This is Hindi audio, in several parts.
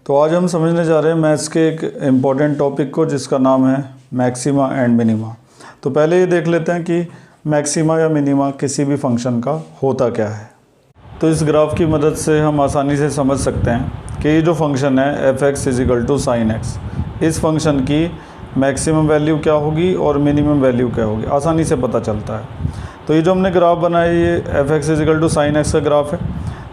तो आज हम समझने जा रहे हैं मैथ्स के एक इम्पॉर्टेंट टॉपिक को जिसका नाम है मैक्सिमा एंड मिनिमा। तो पहले ये देख लेते हैं कि मैक्सिमा या मिनिमा किसी भी फंक्शन का होता क्या है। तो इस ग्राफ की मदद से हम आसानी से समझ सकते हैं कि ये जो फंक्शन है f(x) = sin x, इस फंक्शन की मैक्सिमम वैल्यू क्या होगी और मिनिमम वैल्यू क्या होगी, आसानी से पता चलता है। तो ये जो हमने ग्राफ बनाया ये f(x) = sin x का ग्राफ है।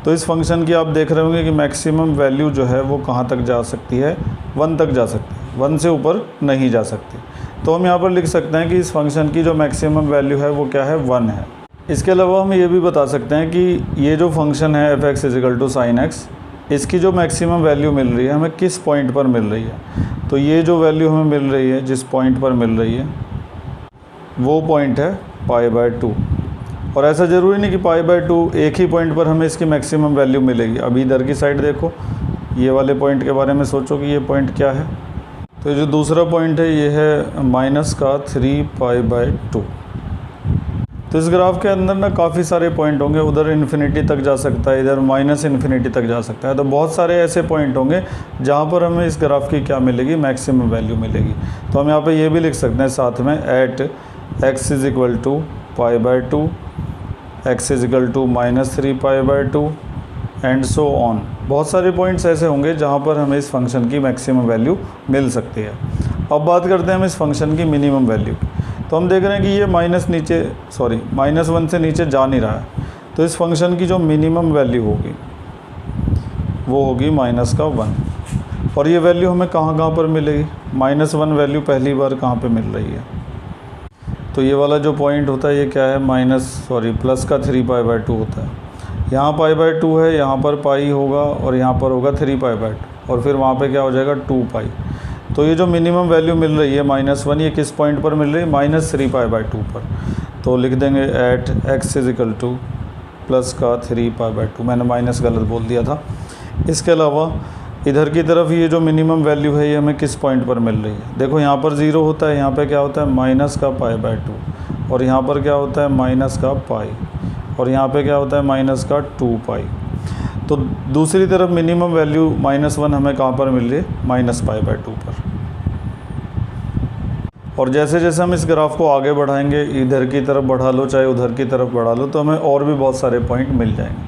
तो इस फंक्शन की आप देख रहे होंगे कि मैक्सिमम वैल्यू जो है वो कहाँ तक जा सकती है, 1 तक जा सकती है, 1 से ऊपर नहीं जा सकती। तो हम यहाँ पर लिख सकते हैं कि इस फंक्शन की जो मैक्सिमम वैल्यू है वो क्या है, 1 है। इसके अलावा हम ये भी बता सकते हैं कि ये जो फंक्शन है f(x) = sin x, इसकी जो मैक्सिमम वैल्यू मिल रही है हमें किस पॉइंट पर मिल रही है। तो ये जो वैल्यू हमें मिल रही है, जिस पॉइंट पर मिल रही है वो पॉइंट है π/2। और ऐसा ज़रूरी नहीं कि π/2 एक ही पॉइंट पर हमें इसकी मैक्सिमम वैल्यू मिलेगी। अभी इधर की साइड देखो, ये वाले पॉइंट के बारे में सोचो कि ये पॉइंट क्या है। तो जो दूसरा पॉइंट है ये है -3π/2। तो इस ग्राफ के अंदर ना काफ़ी सारे पॉइंट होंगे, उधर इन्फिनिटी तक जा सकता है, इधर -∞ तक जा सकता है। तो बहुत सारे ऐसे पॉइंट होंगे जहाँ पर हमें इस ग्राफ की क्या मिलेगी, मैक्सिमम वैल्यू मिलेगी। तो हम यहाँ पे ये भी लिख सकते हैं साथ में @x = π/2, x = -3π/2 and so on. बहुत सारे पॉइंट्स ऐसे होंगे जहाँ पर हमें इस फंक्शन की मैक्सिमम वैल्यू मिल सकती है। अब बात करते हैं हम इस फंक्शन की मिनिमम वैल्यू। तो हम देख रहे हैं कि ये -1 से नीचे जा नहीं रहा है। तो इस फंक्शन की जो मिनिमम वैल्यू होगी वो होगी -1। और ये वैल्यू हमें कहाँ पर मिलेगी, -1 वैल्यू पहली बार कहाँ पे मिल रही है। तो ये वाला जो पॉइंट होता है ये क्या है, प्लस का 3π/2 होता है। यहाँ π/2 है, यहाँ पर पाई होगा और यहाँ पर होगा 3π/2 और फिर वहाँ पे क्या हो जाएगा 2π। तो ये जो मिनिमम वैल्यू मिल रही है -1, ये किस पॉइंट पर मिल रही है, -3π/2 पर। तो लिख देंगे @x = प्लस का 3π/2। मैंने माइनस गलत बोल दिया था। इसके अलावा इधर की तरफ ये जो मिनिमम वैल्यू है ये हमें किस पॉइंट पर मिल रही है। देखो यहाँ पर 0 होता है, यहाँ पे क्या होता है -π/2 और यहाँ पर क्या होता है -π और यहाँ पे क्या होता है -2π। तो दूसरी तरफ मिनिमम वैल्यू -1 हमें कहाँ पर मिल रही है, -π/2 पर। और जैसे जैसे हम इस ग्राफ को आगे बढ़ाएंगे, इधर की तरफ बढ़ा लो चाहे उधर की तरफ बढ़ा लो, तो हमें और भी बहुत सारे पॉइंट मिल जाएंगे।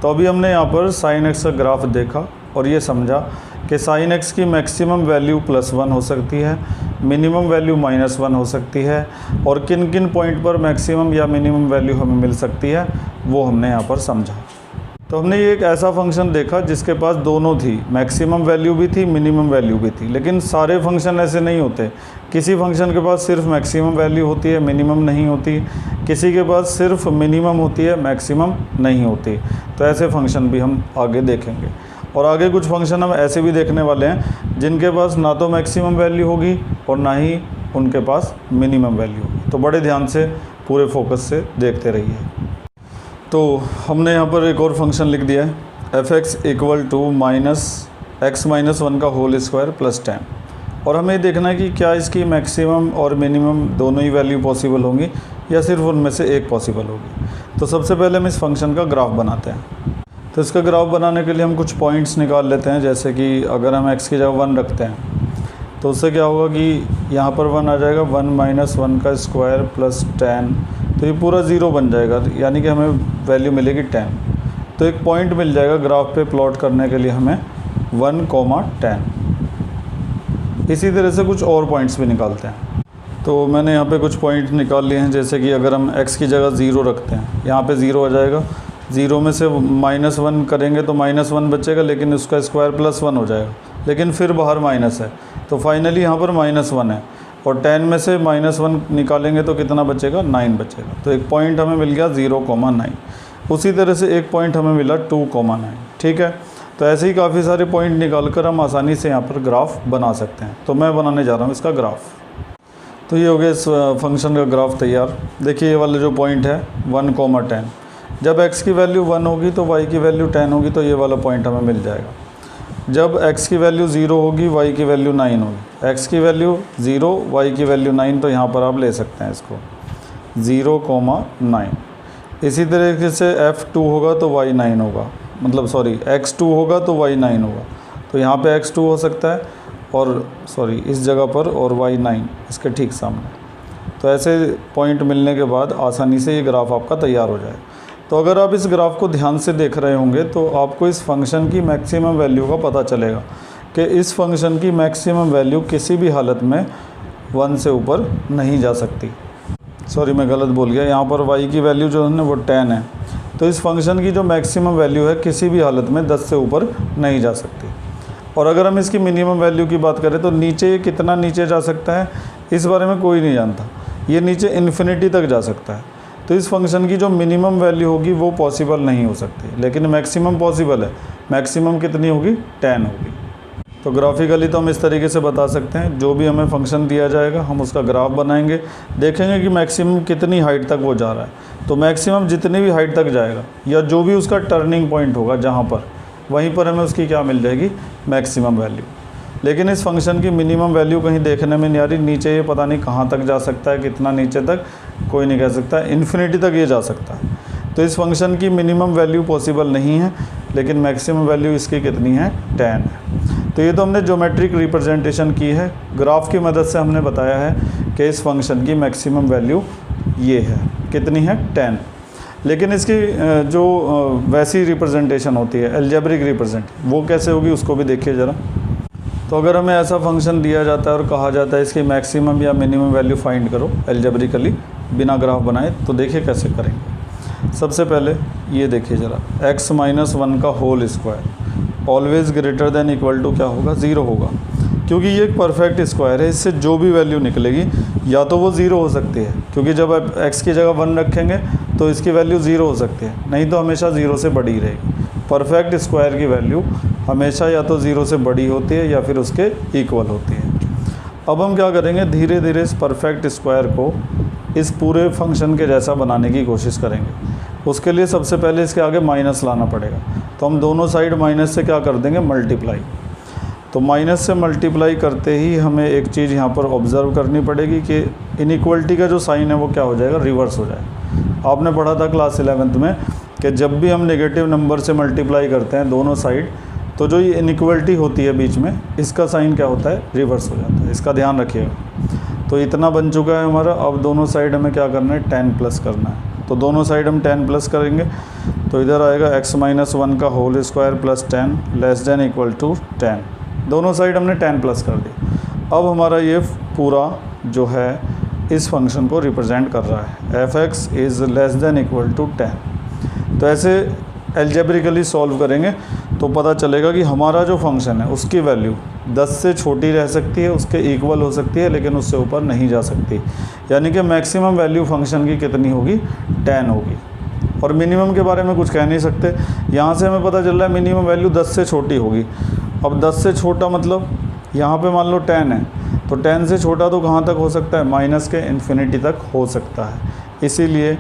तो अभी हमने यहाँ पर sin x का ग्राफ देखा और ये समझा कि sin x की मैक्सिमम वैल्यू +1 हो सकती है, मिनिमम वैल्यू -1 हो सकती है, और किन किन पॉइंट पर मैक्सिमम या मिनिमम वैल्यू हमें मिल सकती है वो हमने यहाँ पर समझा। तो हमने ये एक ऐसा फंक्शन देखा जिसके पास दोनों थी, मैक्सिमम वैल्यू भी थी, मिनिमम वैल्यू भी थी। लेकिन सारे फंक्शन ऐसे नहीं होते। किसी फंक्शन के पास सिर्फ मैक्सिमम वैल्यू होती है, मिनिमम नहीं होती। किसी के पास सिर्फ मिनिमम होती है, मैक्सिमम नहीं होती। तो ऐसे फंक्शन भी हम आगे देखेंगे। और आगे कुछ फंक्शन हम ऐसे भी देखने वाले हैं जिनके पास ना तो मैक्सिमम वैल्यू होगी और ना ही उनके पास मिनिमम वैल्यू होगी। तो बड़े ध्यान से पूरे फोकस से देखते रहिए। तो हमने यहाँ पर एक और फंक्शन लिख दिया है f(x) = -(x-1) + 10। और हमें देखना है कि क्या इसकी मैक्सिमम और मिनिमम दोनों ही वैल्यू पॉसिबल होंगी या सिर्फ उनमें से एक पॉसिबल होगी। तो सबसे पहले हम इस फंक्शन का ग्राफ बनाते हैं। तो इसका ग्राफ बनाने के लिए हम कुछ पॉइंट्स निकाल लेते हैं। जैसे कि अगर हम x की जगह 1 रखते हैं तो उससे क्या होगा कि यहाँ पर 1 आ जाएगा, 1 - 1 का स्क्वायर + 10। तो ये पूरा 0 बन जाएगा, यानी कि हमें वैल्यू मिलेगी 10। तो एक पॉइंट मिल जाएगा ग्राफ पे प्लॉट करने के लिए हमें 1, 10। इसी तरह से कुछ और पॉइंट्स भी निकालते हैं। तो मैंने यहाँ पे कुछ पॉइंट निकाल लिए हैं। जैसे कि अगर हम x की जगह 0 रखते हैं, यहाँ पे 0 आ जाएगा, 0 में से -1 करेंगे तो -1 बचेगा, लेकिन उसका स्क्वायर +1 हो जाएगा, लेकिन फिर बाहर माइनस है। तो फाइनली यहाँ पर -1 है और 10 में से -1 निकालेंगे तो कितना बचेगा, 9 बचेगा। तो एक पॉइंट हमें मिल गया 0,9। उसी तरह से एक पॉइंट हमें मिला 2,9। ठीक है। तो ऐसे ही काफ़ी सारे पॉइंट निकाल कर हम आसानी से यहाँ पर ग्राफ बना सकते हैं। तो मैं बनाने जा रहा हूँ इसका ग्राफ। तो ये हो गया इस फंक्शन का ग्राफ तैयार। देखिए ये वाला जो पॉइंट है 1,10, जब x की वैल्यू 1 होगी तो y की वैल्यू 10 होगी, तो ये वाला पॉइंट हमें मिल जाएगा। जब x की वैल्यू 0 होगी, y की वैल्यू 9 होगी। x की वैल्यू 0, y की वैल्यू 9, तो यहाँ पर आप ले सकते हैं इसको 0,9। इसी तरीके से f2 होगा तो y 9 होगा, मतलब x2 होगा तो y 9 होगा। तो यहाँ पे x2 हो सकता है और सॉरी इस जगह पर, और y9 इसके ठीक सामने। तो ऐसे पॉइंट मिलने के बाद आसानी से ये ग्राफ आपका तैयार हो जाए। तो अगर आप इस ग्राफ को ध्यान से देख रहे होंगे तो आपको इस फंक्शन की मैक्सिमम वैल्यू का पता चलेगा कि इस फंक्शन की मैक्सिमम वैल्यू किसी भी हालत में 1 से ऊपर नहीं जा सकती। सॉरी मैं गलत बोल गया, यहाँ पर y की वैल्यू जो है ना वो 10 है। तो इस फंक्शन की जो मैक्सिमम वैल्यू है किसी भी हालत में 10 से ऊपर नहीं जा सकती। और अगर हम इसकी मिनिमम वैल्यू की बात करें तो नीचे ये कितना नीचे जा सकता है इस बारे में कोई नहीं जानता। ये नीचे इन्फिनिटी तक जा सकता है। तो इस फंक्शन की जो मिनिमम वैल्यू होगी वो पॉसिबल नहीं हो सकती, लेकिन मैक्सिमम पॉसिबल है। मैक्सिमम कितनी होगी? 10 होगी। तो ग्राफिकली तो हम इस तरीके से बता सकते हैं, जो भी हमें फंक्शन दिया जाएगा हम उसका ग्राफ बनाएंगे, देखेंगे कि मैक्सिमम कितनी हाइट तक वो जा रहा है। तो मैक्सिमम जितनी भी हाइट तक जाएगा या जो भी उसका टर्निंग पॉइंट होगा जहाँ पर, वहीं पर हमें उसकी क्या मिल जाएगी? Maximum value. लेकिन इस फंक्शन की मिनिमम वैल्यू कहीं देखने में नहीं आ रही। नीचे ये पता नहीं कहाँ तक जा सकता है, कितना नीचे तक कोई नहीं कह सकता, इन्फिनिटी तक ये जा सकता है। तो इस फंक्शन की मिनिमम वैल्यू पॉसिबल नहीं है, लेकिन मैक्सिमम वैल्यू इसकी कितनी है? 10 है। तो ये तो हमने ज्योमेट्रिक रिप्रेजेंटेशन की है, ग्राफ की मदद से हमने बताया है कि इस फंक्शन की मैक्सिमम वैल्यू ये है, कितनी है? 10। लेकिन इसकी जो वैसी रिप्रेजेंटेशन होती है अलजेब्रिक रिप्रेजेंट, वो कैसे होगी उसको भी देखिए ज़रा। तो अगर हमें ऐसा फंक्शन दिया जाता है और कहा जाता है इसकी मैक्सिमम या मिनिमम वैल्यू फाइंड करो अलजेब्रिकली बिना ग्राफ बनाए, तो देखिए कैसे करेंगे। सबसे पहले ये देखिए ज़रा, x - 1 का whole square always greater than equal to क्या होगा? 0 होगा, क्योंकि ये एक परफेक्ट स्क्वायर है। इससे जो भी वैल्यू निकलेगी या तो वो 0 हो सकती है, क्योंकि जब आप x की जगह 1 रखेंगे तो इसकी वैल्यू 0 हो सकती है, नहीं तो हमेशा 0 से बड़ी रहेगी। परफेक्ट स्क्वायर की वैल्यू हमेशा या तो 0 से बड़ी होती है या फिर उसके इक्वल होती है। अब हम क्या करेंगे, धीरे धीरे इस परफेक्ट स्क्वायर को इस पूरे फंक्शन के जैसा बनाने की कोशिश करेंगे। उसके लिए सबसे पहले इसके आगे माइनस लाना पड़ेगा। तो हम दोनों साइड माइनस से क्या कर देंगे? मल्टीप्लाई। तो माइनस से मल्टीप्लाई करते ही हमें एक चीज़ यहाँ पर ऑब्ज़र्व करनी पड़ेगी कि इनइक्वलिटी का जो साइन है वो क्या हो जाएगा? रिवर्स हो जाएगा। आपने पढ़ा था क्लास 11th में कि जब भी हम नेगेटिव नंबर से मल्टीप्लाई करते हैं दोनों साइड, तो जो ये इनइक्वलिटी होती है बीच में, इसका साइन क्या होता है? रिवर्स हो जाता है। इसका ध्यान रखिएगा। तो इतना बन चुका है हमारा। अब दोनों साइड हमें क्या करना है? 10 प्लस करना है। तो दोनों साइड हम 10 प्लस करेंगे, तो इधर आएगा x - 1 का whole square plus 10 less than equal to 10। दोनों साइड हमने 10 प्लस कर दी। अब हमारा ये पूरा जो है इस फंक्शन को रिप्रेजेंट कर रहा है, f(x) is less than equal to 10। तो ऐसे एल्जेब्रिकली सॉल्व करेंगे तो पता चलेगा कि हमारा जो फंक्शन है उसकी वैल्यू 10 से छोटी रह सकती है, उसके इक्वल हो सकती है, लेकिन उससे ऊपर नहीं जा सकती। यानी कि मैक्सिमम वैल्यू फंक्शन की कितनी होगी? 10 होगी। और मिनिमम के बारे में कुछ कह नहीं सकते। यहाँ से हमें पता चल रहा है मिनिमम वैल्यू 10 से छोटी होगी। अब 10 से छोटा मतलब यहाँ पे मान लो 10 है, तो 10 से छोटा तो कहाँ तक हो सकता है? माइनस के इन्फिनिटी तक हो सकता है। इसीलिए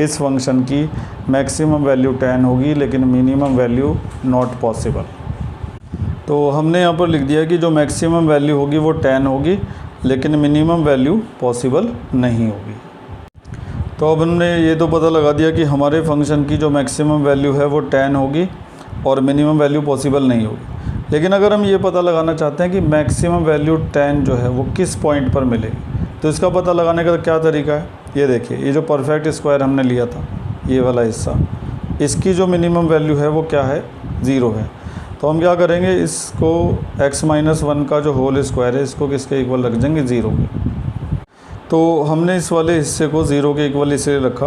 इस फंक्शन की मैक्सिमम वैल्यू 10 होगी, लेकिन मिनिमम वैल्यू नॉट पॉसिबल। तो हमने यहाँ पर लिख दिया कि जो मैक्सिमम वैल्यू होगी वो 10 होगी, लेकिन मिनिमम वैल्यू पॉसिबल नहीं होगी। तो अब हमने ये तो पता लगा दिया कि हमारे फंक्शन की जो मैक्सिमम वैल्यू है वो 10 होगी और मिनिमम वैल्यू पॉसिबल नहीं होगी। लेकिन अगर हम ये पता लगाना चाहते हैं कि मैक्सिमम वैल्यू 10 जो है वो किस पॉइंट पर मिलेगी, तो इसका पता लगाने का क्या तरीका है? ये देखिए, ये जो परफेक्ट स्क्वायर हमने लिया था, ये वाला हिस्सा, इसकी जो मिनिमम वैल्यू है वो क्या है? 0 है। तो हम क्या करेंगे, इसको x - 1 का जो होल स्क्वायर है इसको किसके इक्वल रख देंगे? 0 के। तो हमने इस वाले हिस्से को 0 के इक्वल इसलिए रखा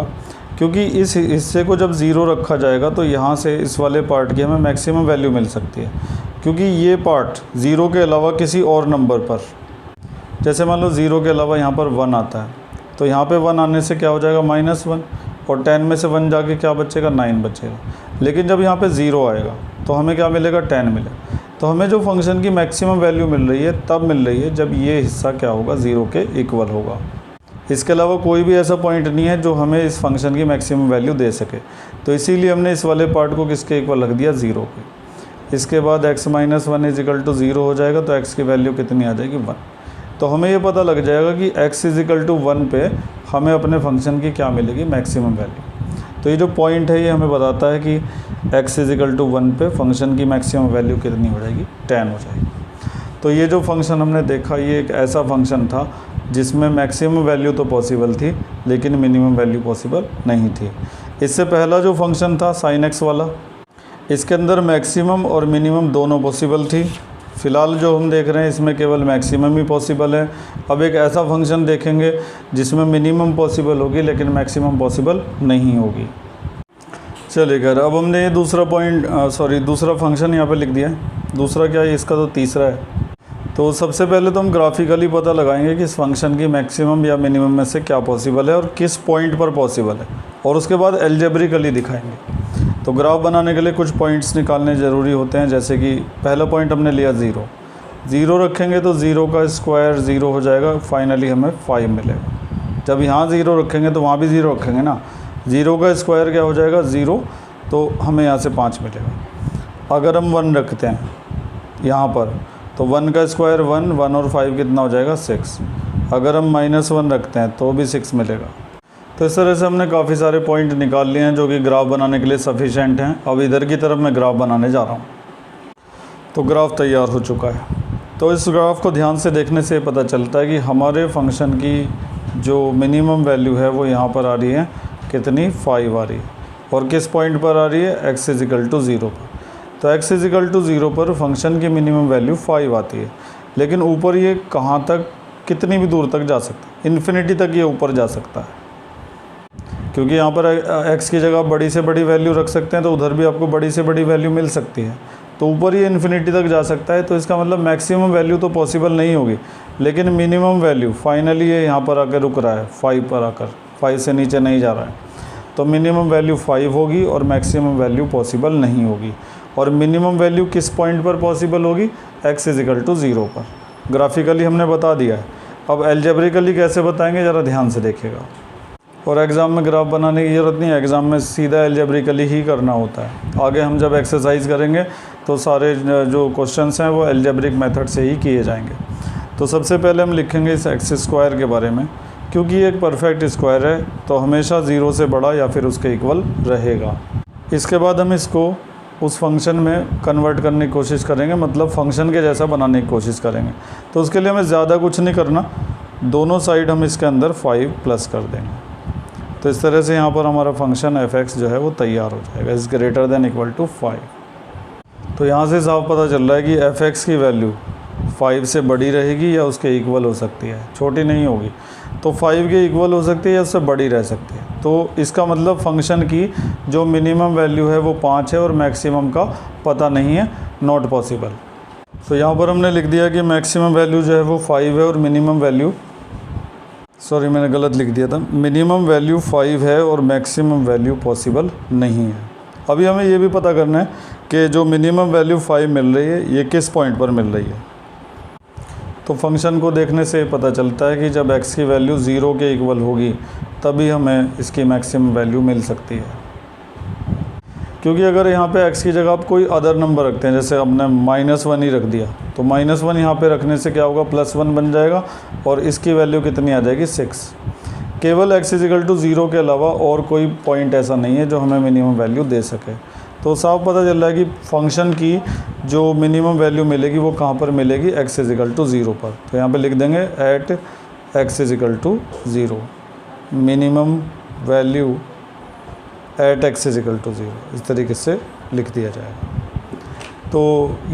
क्योंकि इस हिस्से को जब 0 रखा जाएगा तो यहाँ से इस वाले पार्ट की हमें मैक्सिमम वैल्यू मिल सकती है, क्योंकि ये पार्ट 0 के अलावा किसी और नंबर पर, जैसे मान लो 0 के अलावा यहाँ पर 1 आता है, तो यहाँ पे 1 आने से क्या हो जाएगा? -1, और 10 में से 1 जाके क्या बचेगा? 9 बचेगा। लेकिन जब यहाँ पे 0 आएगा तो हमें क्या मिलेगा? 10 मिलेगा। तो हमें जो फंक्शन की मैक्सिमम वैल्यू मिल रही है तब मिल रही है जब ये हिस्सा क्या होगा? 0 के इक्वल होगा। इसके अलावा कोई भी ऐसा पॉइंट नहीं है जो हमें इस फंक्शन की मैक्सिमम वैल्यू दे सके। तो इसीलिए हमने इस वाले पार्ट को किसके इक्वल रख दिया? 0 के। इसके बाद x - 1 = 0 हो जाएगा, तो x की वैल्यू कितनी आ जाएगी? 1। तो हमें ये पता लग जाएगा कि x = 1 पे हमें अपने फंक्शन की क्या मिलेगी? Maximum value. तो ये जो पॉइंट है ये हमें बताता है कि x = 1 पे फंक्शन की मैक्सिमम वैल्यू कितनी हो जाएगी, 10 हो जाएगी। तो ये जो फंक्शन हमने देखा ये एक ऐसा फंक्शन था जिसमें मैक्सिमम वैल्यू तो पॉसिबल थी लेकिन मिनिमम वैल्यू पॉसिबल नहीं थी। इससे पहला जो फंक्शन था sin x वाला, इसके अंदर मैक्सिमम और मिनिमम दोनों पॉसिबल थी। फ़िलहाल जो हम देख रहे हैं इसमें केवल मैक्सिमम ही पॉसिबल है। अब एक ऐसा फंक्शन देखेंगे जिसमें मिनिमम पॉसिबल होगी लेकिन मैक्सिमम पॉसिबल नहीं होगी। चलिए खैर, अब हमने ये दूसरा फंक्शन यहाँ पे लिख दिया है। दूसरा क्या है, इसका तो तीसरा है। तो सबसे पहले तो हम ग्राफिकली पता लगाएंगे कि इस फंक्शन की मैक्सिमम या मिनिमम में से क्या पॉसिबल है और किस पॉइंट पर पॉसिबल है, और उसके बाद एल्जेब्रिकली दिखाएंगे। तो ग्राफ बनाने के लिए कुछ पॉइंट्स निकालने ज़रूरी होते हैं, जैसे कि पहला पॉइंट हमने लिया 0 रखेंगे तो 0 का स्क्वायर 0 हो जाएगा, फाइनली हमें 5 मिलेगा। जब यहाँ 0 रखेंगे तो वहाँ भी 0 रखेंगे ना, 0 का स्क्वायर क्या हो जाएगा 0, तो हमें यहाँ से 5 मिलेगा। अगर हम 1 रखते हैं यहाँ पर तो 1 का स्क्वायर 1 और 5 कितना हो जाएगा 6। अगर हम -1 रखते हैं तो भी 6 मिलेगा। तो इस तरह से हमने काफ़ी सारे पॉइंट निकाल लिए हैं जो कि ग्राफ बनाने के लिए सफिशेंट हैं। अब इधर की तरफ मैं ग्राफ बनाने जा रहा हूँ। तो ग्राफ तैयार हो चुका है। तो इस ग्राफ को ध्यान से देखने से पता चलता है कि हमारे फंक्शन की जो मिनिमम वैल्यू है वो यहाँ पर आ रही है, कितनी, 5 आ रही है। और किस पॉइंट पर आ रही है, x = 0 पर। तो x = 0 पर फंक्शन की मिनिमम वैल्यू 5 आती है। लेकिन ऊपर ये कहाँ तक, कितनी भी दूर तक जा सकता है, इन्फिनिटी तक ये ऊपर जा सकता है, क्योंकि यहाँ पर x की जगह बड़ी से बड़ी वैल्यू रख सकते हैं तो उधर भी आपको बड़ी से बड़ी वैल्यू मिल सकती है। तो ऊपर ये इन्फिनिटी तक जा सकता है। तो इसका मतलब मैक्सिमम वैल्यू तो पॉसिबल नहीं होगी, लेकिन मिनिमम वैल्यू फाइनली ये यहाँ पर आकर रुक रहा है, 5 पर आकर, 5 से नीचे नहीं जा रहा है। तो मिनिमम वैल्यू 5 होगी और मैक्सिमम वैल्यू पॉसिबल नहीं होगी। और मिनिमम वैल्यू किस पॉइंट पर पॉसिबल होगी, x = 0 पर। ग्राफिकली हमने बता दिया है। अब एल्जेब्रिकली कैसे बताएंगे, ज़रा ध्यान से देखिएगा। और एग्ज़ाम में ग्राफ बनाने की ज़रूरत नहीं है, एग्ज़ाम में सीधा एल्जेब्रिकली ही करना होता है। आगे हम जब एक्सरसाइज करेंगे तो सारे जो क्वेश्चंस हैं वो एल्जेब्रिक मेथड से ही किए जाएंगे। तो सबसे पहले हम लिखेंगे इस x² के बारे में, क्योंकि ये एक परफेक्ट स्क्वायर है तो हमेशा 0 से बड़ा या फिर उसके इक्वल रहेगा। इसके बाद हम इसको उस फंक्शन में कन्वर्ट करने की कोशिश करेंगे, मतलब फंक्शन के जैसा बनाने की कोशिश करेंगे। तो उसके लिए हमें ज़्यादा कुछ नहीं करना, दोनों साइड हम इसके अंदर 5 प्लस कर देंगे। तो इस तरह से यहाँ पर हमारा फंक्शन f(x) जो है वो तैयार हो जाएगा, is greater than equal to 5। तो यहाँ से साफ पता चल रहा है कि f(x) की वैल्यू 5 से बड़ी रहेगी या उसके इक्वल हो सकती है, छोटी नहीं होगी। तो 5 के इक्वल हो सकती है या उससे बड़ी रह सकती है। तो इसका मतलब फंक्शन की जो मिनिमम वैल्यू है वो 5 है और मैक्सिमम का पता नहीं है, नॉट पॉसिबल। तो यहाँ पर हमने लिख दिया कि मैक्सिमम वैल्यू जो है वो 5 है और मिनिमम वैल्यू, सॉरी मैंने गलत लिख दिया था, मिनिमम वैल्यू 5 है और मैक्सिमम वैल्यू पॉसिबल नहीं है। अभी हमें ये भी पता करना है कि जो मिनिमम वैल्यू 5 मिल रही है ये किस पॉइंट पर मिल रही है। तो फंक्शन को देखने से पता चलता है कि जब x की वैल्यू 0 के इक्वल होगी तभी हमें इसकी मैक्सिमम वैल्यू मिल सकती है। क्योंकि अगर यहाँ पे x की जगह आप कोई अदर नंबर रखते हैं, जैसे आपने -1 ही रख दिया, तो -1 यहाँ पे रखने से क्या होगा, +1 बन जाएगा और इसकी वैल्यू कितनी आ जाएगी, 6। केवल x = 0 के अलावा और कोई पॉइंट ऐसा नहीं है जो हमें मिनिमम वैल्यू दे सके। तो साफ पता चल रहा है कि फंक्शन की जो मिनिमम वैल्यू मिलेगी वो कहाँ पर मिलेगी, x = 0 पर। तो यहाँ पे लिख देंगे at x = 0, minimum value at x = 0, इस तरीके से लिख दिया जाएगा। तो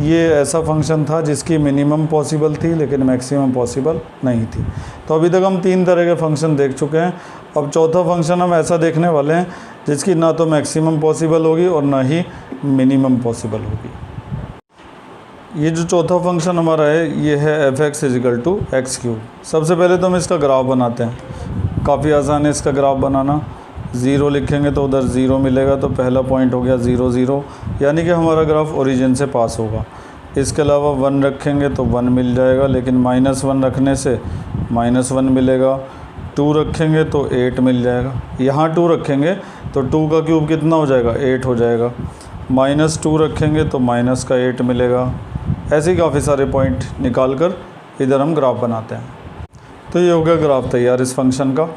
ये ऐसा फंक्शन था जिसकी मिनिमम पॉसिबल थी लेकिन मैक्सिमम पॉसिबल नहीं थी। तो अभी तक हम 3 तरह के फंक्शन देख चुके हैं। अब चौथा फंक्शन हम ऐसा देखने वाले हैं जिसकी ना तो मैक्सिमम पॉसिबल होगी और ना ही मिनिमम पॉसिबल होगी। ये जो चौथा फंक्शन हमारा है ये है f(x) = x³। सबसे पहले तो हम इसका ग्राफ बनाते हैं। काफ़ी आसान है इसका ग्राफ बनाना। 0 लिखेंगे तो उधर 0 मिलेगा, तो पहला पॉइंट हो गया 0 0, यानी कि हमारा ग्राफ ओरिजिन से पास होगा। इसके अलावा 1 रखेंगे तो 1 मिल जाएगा, लेकिन -1 रखने से -1 मिलेगा। 2 रखेंगे तो 8 मिल जाएगा। यहाँ 2 रखेंगे तो 2 का क्यूब कितना हो जाएगा, 8 हो जाएगा। -2 रखेंगे तो माइनस का 8 मिलेगा। ऐसे ही काफ़ी सारे पॉइंट निकाल कर इधर हम ग्राफ बनाते हैं। तो ये हो गया ग्राफ तैयार इस फंक्शन का।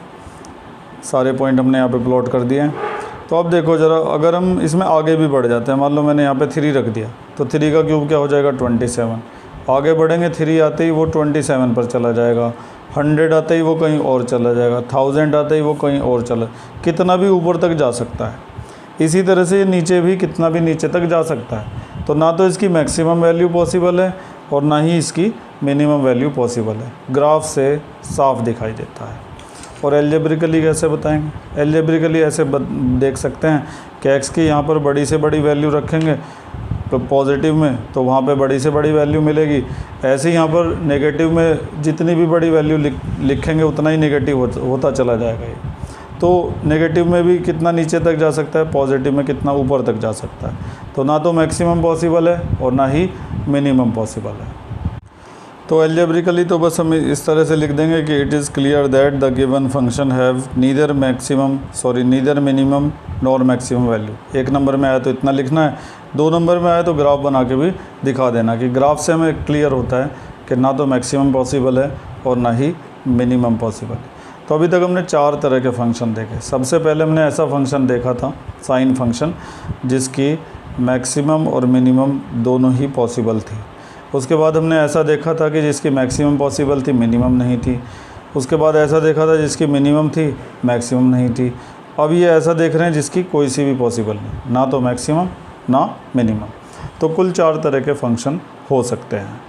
सारे पॉइंट हमने यहाँ पे प्लॉट कर दिए हैं। तो अब देखो ज़रा, अगर हम इसमें आगे भी बढ़ जाते हैं, मान लो मैंने यहाँ पे 3 रख दिया, तो 3 का क्यूब क्या हो जाएगा 27। आगे बढ़ेंगे, 3 आते ही वो 27 पर चला जाएगा, 100 आते ही वो कहीं और चला जाएगा, 1000 आते ही वो कहीं और चला, कितना भी ऊपर तक जा सकता है। इसी तरह से ये नीचे भी कितना भी नीचे तक जा सकता है। तो ना तो इसकी मैक्सिमम वैल्यू पॉसिबल है और ना ही इसकी मिनिमम वैल्यू पॉसिबल है। ग्राफ से साफ दिखाई देता है। और एल्जेब्रिकली कैसे बताएंगे? एल्जेब्रिकली ऐसे देख सकते हैं कि एक्स की यहाँ पर बड़ी से बड़ी वैल्यू रखेंगे तो पॉजिटिव में, तो वहाँ पे बड़ी से बड़ी वैल्यू मिलेगी। ऐसे ही यहाँ पर नेगेटिव में जितनी भी बड़ी वैल्यू लिखेंगे उतना ही नेगेटिव होता चला जाएगा ये। तो नेगेटिव में भी कितना नीचे तक जा सकता है, पॉजिटिव में कितना ऊपर तक जा सकता है। तो ना तो मैक्सिमम पॉसिबल है और ना ही मिनिमम पॉसिबल है। तो एल्जेब्रिकली तो बस हम इस तरह से लिख देंगे कि it is clear that the given function have neither minimum nor maximum value. 1 number में आया तो इतना लिखना है, 2 नंबर में आया तो ग्राफ बना के भी दिखा देना कि ग्राफ से हमें क्लियर होता है कि ना तो मैक्सिमम पॉसिबल है और ना ही मिनिमम पॉसिबल है। तो अभी तक हमने 4 तरह के फंक्शन देखे। सबसे पहले हमने ऐसा फंक्शन देखा था साइन फंक्शन, जिसकी मैक्सिमम और मिनिमम दोनों ही पॉसिबल थी। उसके बाद हमने ऐसा देखा था कि जिसकी मैक्सिमम पॉसिबल थी, मिनिमम नहीं थी। उसके बाद ऐसा देखा था जिसकी मिनिमम थी, मैक्सिमम नहीं थी। अब ये ऐसा देख रहे हैं जिसकी कोई सी भी पॉसिबल नहीं, ना तो मैक्सिमम ना मिनिमम। तो कुल 4 तरह के फंक्शन हो सकते हैं।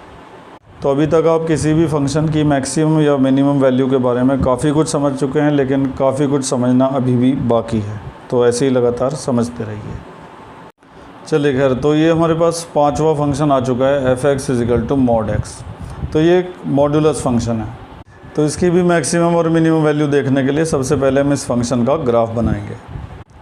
तो अभी तक आप किसी भी फंक्शन की मैक्सिमम या मिनिमम वैल्यू के बारे में काफ़ी कुछ समझ चुके हैं, लेकिन काफ़ी कुछ समझना अभी भी बाकी है। तो ऐसे ही लगातार समझते रहिए। चलिए खैर, तो ये हमारे पास 5वां फंक्शन आ चुका है, f(x) = mod x। तो ये एक मॉड्यूलस फंक्शन है। तो इसकी भी मैक्सिमम और मिनिमम वैल्यू देखने के लिए सबसे पहले हम इस फंक्शन का ग्राफ बनाएंगे।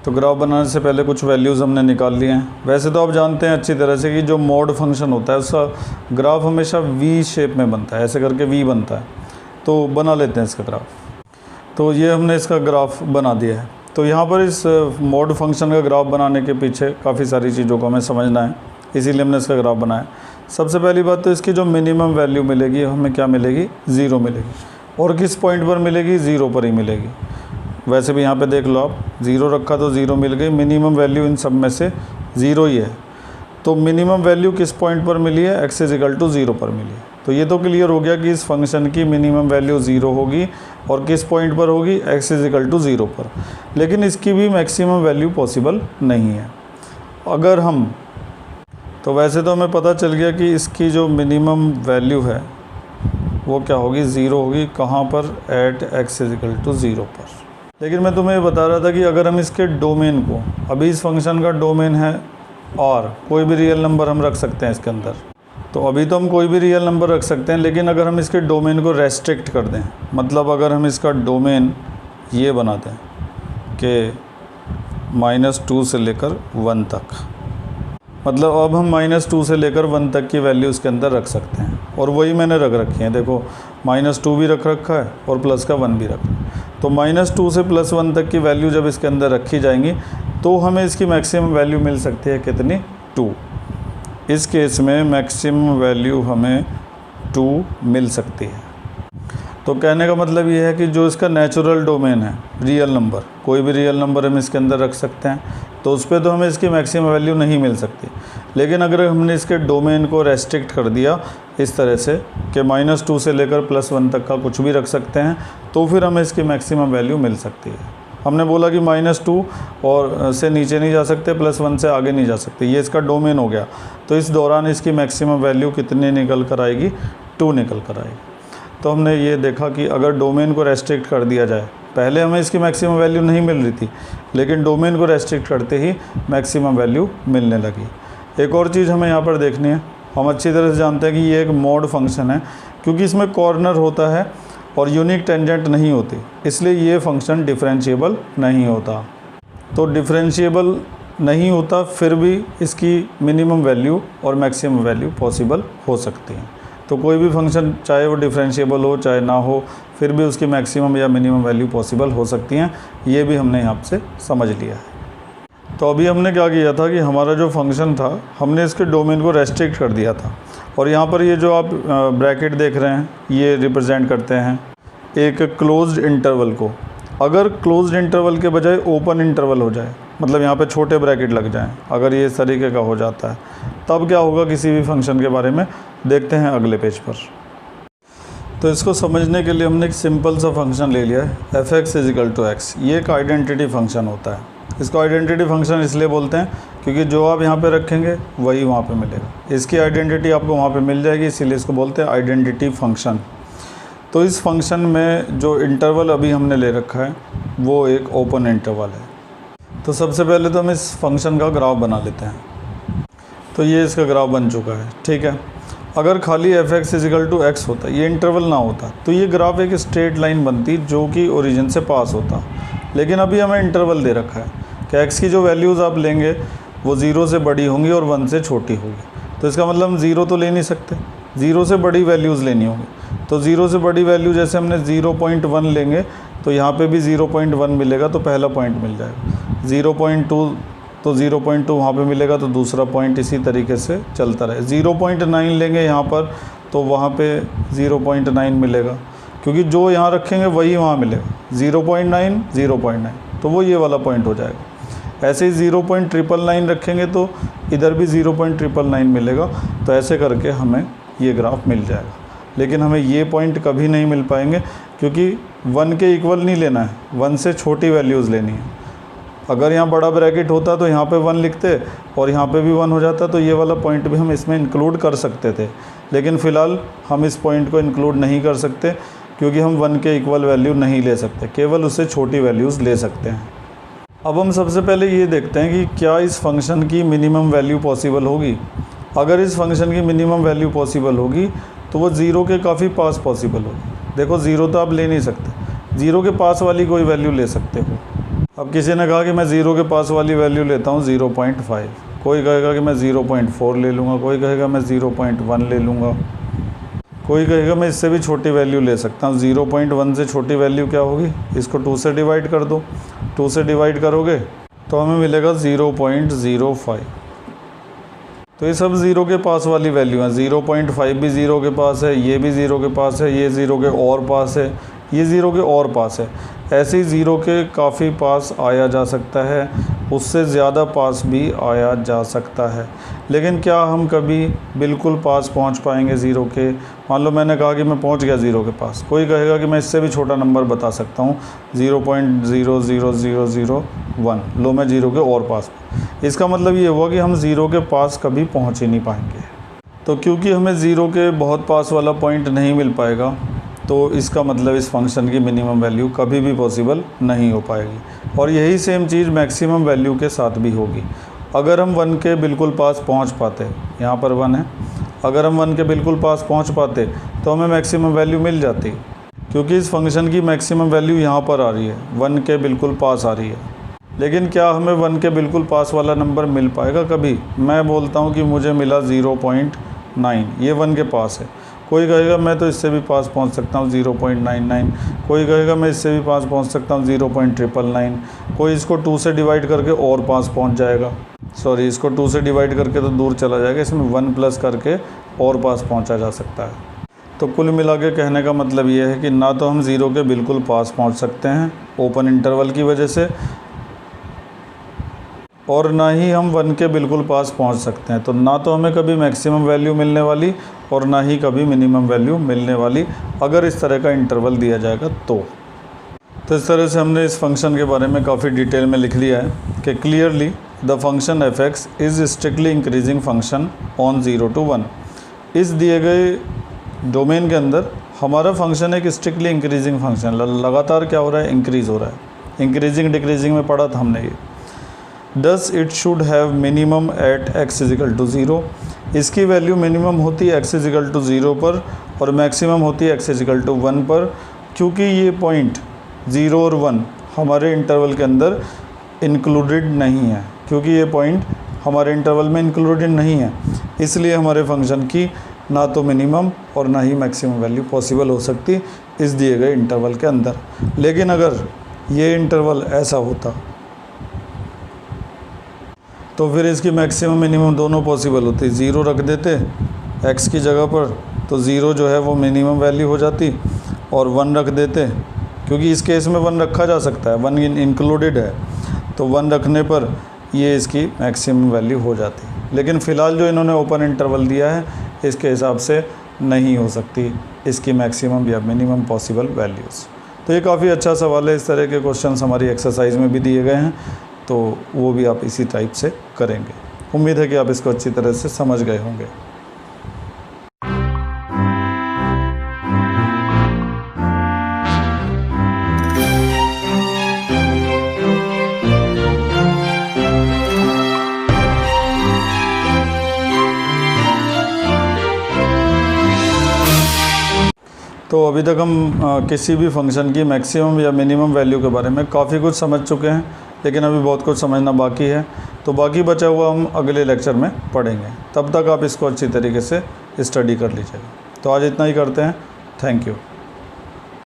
तो ग्राफ बनाने से पहले कुछ वैल्यूज़ हमने निकाल लिए हैं। वैसे तो आप जानते हैं अच्छी तरह से कि जो मॉड फंक्शन होता है उसका ग्राफ हमेशा वी शेप में बनता है, ऐसे करके वी बनता है। तो बना लेते हैं इसका ग्राफ। तो ये हमने इसका ग्राफ बना दिया है। तो यहाँ पर इस मॉड फंक्शन का ग्राफ बनाने के पीछे काफ़ी सारी चीज़ों को हमें समझना है, इसीलिए हमने इसका ग्राफ बनाया। सबसे पहली बात तो इसकी जो मिनिमम वैल्यू मिलेगी हमें क्या मिलेगी, 0 मिलेगी। और किस पॉइंट पर मिलेगी, 0 पर ही मिलेगी। वैसे भी यहाँ पे देख लो आप, 0 रखा तो 0 मिल गई। मिनिमम वैल्यू इन सब में से 0 ही है। तो मिनिमम वैल्यू किस पॉइंट पर मिली है, x = 0 पर मिली है। तो ये तो क्लियर हो गया कि इस फंक्शन की मिनिमम वैल्यू 0 होगी और किस पॉइंट पर होगी, x = 0 पर। लेकिन इसकी भी मैक्सिमम वैल्यू पॉसिबल नहीं है। अगर हम, तो वैसे तो हमें पता चल गया कि इसकी जो मिनिमम वैल्यू है वो क्या होगी, 0 होगी। कहाँ पर, एट x = 0 पर। लेकिन मैं तुम्हें ये बता रहा था कि अगर हम इसके डोमेन को, अभी इस फंक्शन का डोमेन है और कोई भी रियल नंबर हम रख सकते हैं इसके अंदर। तो अभी तो हम कोई भी रियल नंबर रख सकते हैं, लेकिन अगर हम इसके डोमेन को रेस्ट्रिक्ट कर दें, मतलब अगर हम इसका डोमेन ये बना दें कि -2 से लेकर 1 तक, मतलब अब हम -2 से लेकर 1 तक की वैल्यू इसके अंदर रख सकते हैं। और वही मैंने रख रखी है, देखो -2 भी रख रखा है और प्लस का 1 भी रखा है। तो -2 से +1 तक की वैल्यू जब इसके अंदर रखी जाएंगी तो हमें इसकी मैक्सिमम वैल्यू मिल सकती है कितनी, 2। इस केस में मैक्सिमम वैल्यू हमें 2 मिल सकती है। तो कहने का मतलब ये है कि जो इसका नेचुरल डोमेन है, रियल नंबर, कोई भी रियल नंबर हम इसके अंदर रख सकते हैं, तो उस पर तो हमें इसकी मैक्सिमम वैल्यू नहीं मिल सकती। लेकिन अगर हमने इसके डोमेन को रेस्ट्रिक्ट कर दिया इस तरह से कि -2 से लेकर +1 तक का कुछ भी रख सकते हैं, तो फिर हमें इसकी मैक्सिमम वैल्यू मिल सकती है। हमने बोला कि -2 और से नीचे नहीं जा सकते, +1 से आगे नहीं जा सकते, ये इसका डोमेन हो गया। तो इस दौरान इसकी मैक्सिमम वैल्यू कितनी निकल कर आएगी, 2 निकल कर आएगी। तो हमने ये देखा कि अगर डोमेन को रेस्ट्रिक्ट कर दिया जाए, पहले हमें इसकी मैक्सिमम वैल्यू नहीं मिल रही थी, लेकिन डोमेन को रेस्ट्रिक्ट करते ही मैक्सिमम वैल्यू मिलने लगी। एक और चीज़ हमें यहाँ पर देखनी है, हम अच्छी तरह से जानते हैं कि ये एक मॉड फंक्शन है, क्योंकि इसमें कॉर्नर होता है और यूनिक टेंजेंट नहीं होती, इसलिए ये फंक्शन डिफरेंशिएबल नहीं होता। तो डिफरेंशिएबल नहीं होता, फिर भी इसकी मिनिमम वैल्यू और मैक्सिमम वैल्यू पॉसिबल हो सकती हैं। तो कोई भी फंक्शन चाहे वो डिफरेंशिएबल हो चाहे ना हो, फिर भी उसकी मैक्सिमम या मिनिमम वैल्यू पॉसिबल हो सकती हैं। ये भी हमने यहाँ से समझ लिया है। तो अभी हमने क्या किया था कि हमारा जो फंक्शन था, हमने इसके डोमेन को रेस्ट्रिक्ट कर दिया था। और यहाँ पर ये जो आप ब्रैकेट देख रहे हैं, ये रिप्रेजेंट करते हैं एक क्लोज्ड इंटरवल को। अगर क्लोज्ड इंटरवल के बजाय ओपन इंटरवल हो जाए, मतलब यहाँ पे छोटे ब्रैकेट लग जाएं, अगर ये इस तरीके का हो जाता है तब क्या होगा किसी भी फंक्शन के बारे में देखते हैं अगले पेज पर। तो इसको समझने के लिए हमने एक सिंपल सा फंक्शन ले लिया है f(x) = x। ये एक आइडेंटिटी फंक्शन होता है। इसको आइडेंटिटी फंक्शन इसलिए बोलते हैं क्योंकि जो आप यहाँ पे रखेंगे वही वहाँ पे मिलेगा। इसकी आइडेंटिटी आपको वहाँ पे मिल जाएगी, इसीलिए इसको बोलते हैं आइडेंटिटी फंक्शन। तो इस फंक्शन में जो इंटरवल अभी हमने ले रखा है वो एक ओपन इंटरवल है। तो सबसे पहले तो हम इस फंक्शन का ग्राफ बना लेते हैं। तो ये इसका ग्राफ बन चुका है, ठीक है। अगर खाली f(x) = x होता, ये इंटरवल ना होता, तो ये ग्राफ एक स्ट्रेट लाइन बनती जो कि ओरिजिन से पास होता। लेकिन अभी हमें इंटरवल दे रखा है कि x की जो वैल्यूज़ आप लेंगे वो 0 से बड़ी होंगी और 1 से छोटी होगी। तो इसका मतलब हम 0 तो ले नहीं सकते, 0 से बड़ी वैल्यूज़ लेनी होंगी। तो 0 से बड़ी वैल्यू जैसे हमने 0.1 लेंगे तो यहाँ पे भी 0.1 मिलेगा, तो पहला पॉइंट मिल जाएगा। 0.2 तो 0.2 वहाँ पे मिलेगा, तो दूसरा पॉइंट इसी तरीके से चलता रहे। 0.9 लेंगे यहाँ पर तो वहाँ पे 0.9 मिलेगा, क्योंकि जो यहाँ रखेंगे वही वहाँ मिलेगा। 0.9 0.9 तो वो ये वाला पॉइंट हो जाएगा। ऐसे ही 0.999 रखेंगे तो इधर भी 0.999 मिलेगा। तो ऐसे करके हमें ये ग्राफ मिल जाएगा। लेकिन हमें ये पॉइंट कभी नहीं मिल पाएंगे क्योंकि 1 के इक्वल नहीं लेना है, 1 से छोटी वैल्यूज़ लेनी है। अगर यहाँ बड़ा ब्रैकेट होता तो यहाँ पे 1 लिखते और यहाँ पे भी 1 हो जाता, तो ये वाला पॉइंट भी हम इसमें इंक्लूड कर सकते थे। लेकिन फ़िलहाल हम इस पॉइंट को इंक्लूड नहीं कर सकते क्योंकि हम 1 के इक्वल वैल्यू नहीं ले सकते, केवल उससे छोटी वैल्यूज़ ले सकते हैं। अब हम सबसे पहले ये देखते हैं कि क्या इस फंक्शन की मिनिमम वैल्यू पॉसिबल होगी। अगर इस फंक्शन की मिनिमम वैल्यू पॉसिबल होगी तो वो 0 के काफ़ी पास पॉसिबल होगी। देखो 0 तो आप ले नहीं सकते, 0 के पास वाली कोई वैल्यू ले सकते हो। अब किसी ने कहा कि मैं 0 के पास वाली वैल्यू लेता हूँ 0.5, कोई कहेगा कि मैं 0.4 ले लूँगा, कोई कहेगा मैं 0.1 ले लूँगा, कोई कहेगा मैं इससे भी छोटी वैल्यू ले सकता हूँ। 0.1 से छोटी वैल्यू क्या होगी, इसको 2 से डिवाइड कर दो। 2 से डिवाइड करोगे तो हमें मिलेगा 0.05। तो ये सब 0 के पास वाली वैल्यू है। 0.5 भी 0 के पास है, ये भी 0 के पास है, ये 0 के और पास है, ये 0 के और पास है। ऐसे ही 0 के काफ़ी पास आया जा सकता है, उससे ज़्यादा पास भी आया जा सकता है। लेकिन क्या हम कभी बिल्कुल पास पहुंच पाएंगे 0 के? मान लो मैंने कहा कि मैं पहुंच गया 0 के पास, कोई कहेगा कि मैं इससे भी छोटा नंबर बता सकता हूं 0.00001। लो मैं 0 के और पास। इसका मतलब ये हुआ कि हम 0 के पास कभी पहुँच ही नहीं पाएंगे। तो क्योंकि हमें 0 के बहुत पास वाला पॉइंट नहीं मिल पाएगा, तो इसका मतलब इस फंक्शन की मिनिमम वैल्यू कभी भी पॉसिबल नहीं हो पाएगी। और यही सेम चीज़ मैक्सिमम वैल्यू के साथ भी होगी। अगर हम 1 के बिल्कुल पास पहुंच पाते, यहाँ पर 1 है, अगर हम 1 के बिल्कुल पास पहुंच पाते तो हमें मैक्सिमम वैल्यू मिल जाती, क्योंकि इस फंक्शन की मैक्सिमम वैल्यू यहाँ पर आ रही है, 1 के बिल्कुल पास आ रही है। लेकिन क्या हमें 1 के बिल्कुल पास वाला नंबर मिल पाएगा कभी? मैं बोलता हूँ कि मुझे मिला 0.9, ये 1 के पास है। कोई कहेगा मैं तो इससे भी पास पहुंच सकता हूं 0.99, कोई कहेगा मैं इससे भी पास पहुंच सकता हूं 0.999, कोई इसको 2 से डिवाइड करके और पास पहुंच जाएगा। सॉरी, इसको 2 से डिवाइड करके तो दूर चला जाएगा, इसमें 1 प्लस करके और पास पहुंचा जा सकता है। तो कुल मिला के कहने का मतलब ये है कि ना तो हम 0 के बिल्कुल पास पहुँच सकते हैं ओपन इंटरवल की वजह से, और ना ही हम 1 के बिल्कुल पास पहुंच सकते हैं। तो ना तो हमें कभी मैक्सिमम वैल्यू मिलने वाली और ना ही कभी मिनिमम वैल्यू मिलने वाली, अगर इस तरह का इंटरवल दिया जाएगा तो इस तरह से हमने इस फंक्शन के बारे में काफ़ी डिटेल में लिख लिया है कि clearly the function f(x) is strictly increasing function on 0 to 1। इस दिए गए डोमेन के अंदर हमारा फंक्शन एक स्ट्रिक्टली इंक्रीजिंग फंक्शन, लगातार क्या हो रहा है, इंक्रीज़ हो रहा है। इंक्रीजिंग डिक्रीजिंग में पढ़ा था हमने ये। Thus it should have minimum at x = 0। इसकी वैल्यू मिनिमम होती है x = 0 पर और मैक्सिमम होती है x = 1 पर, क्योंकि ये पॉइंट 0 और 1 हमारे इंटरवल के अंदर इंक्लूडेड नहीं है। क्योंकि ये पॉइंट हमारे इंटरवल में इंक्लूडेड नहीं है, इसलिए हमारे फंक्शन की ना तो मिनिमम और ना ही मैक्सिमम वैल्यू पॉसिबल हो सकती इस दिए गए इंटरवल के अंदर। लेकिन अगर ये इंटरवल ऐसा होता तो फिर इसकी मैक्सिमम मिनिमम दोनों पॉसिबल होती। 0 रख देते x की जगह पर तो 0 जो है वो मिनिमम वैल्यू हो जाती, और 1 रख देते, क्योंकि इस केस में 1 रखा जा सकता है, 1 इंक्लूडेड है। तो 1 रखने पर ये इसकी मैक्सिमम वैल्यू हो जाती है। लेकिन फ़िलहाल जो इन्होंने ओपन इंटरवल दिया है इसके हिसाब से नहीं हो सकती इसकी मैक्सिमम या मिनिमम पॉसिबल वैल्यूज़। तो ये काफ़ी अच्छा सवाल है। इस तरह के क्वेश्चंस हमारी एक्सरसाइज में भी दिए गए हैं, तो वो भी आप इसी टाइप से करेंगे। उम्मीद है कि आप इसको अच्छी तरह से समझ गए होंगे। तो अभी तक हम किसी भी फंक्शन की मैक्सिमम या मिनिमम वैल्यू के बारे में काफ़ी कुछ समझ चुके हैं, लेकिन अभी बहुत कुछ समझना बाकी है। तो बाकी बचा हुआ हम अगले लेक्चर में पढ़ेंगे। तब तक आप इसको अच्छी तरीके से स्टडी कर लीजिएगा। तो आज इतना ही करते हैं। Thank you.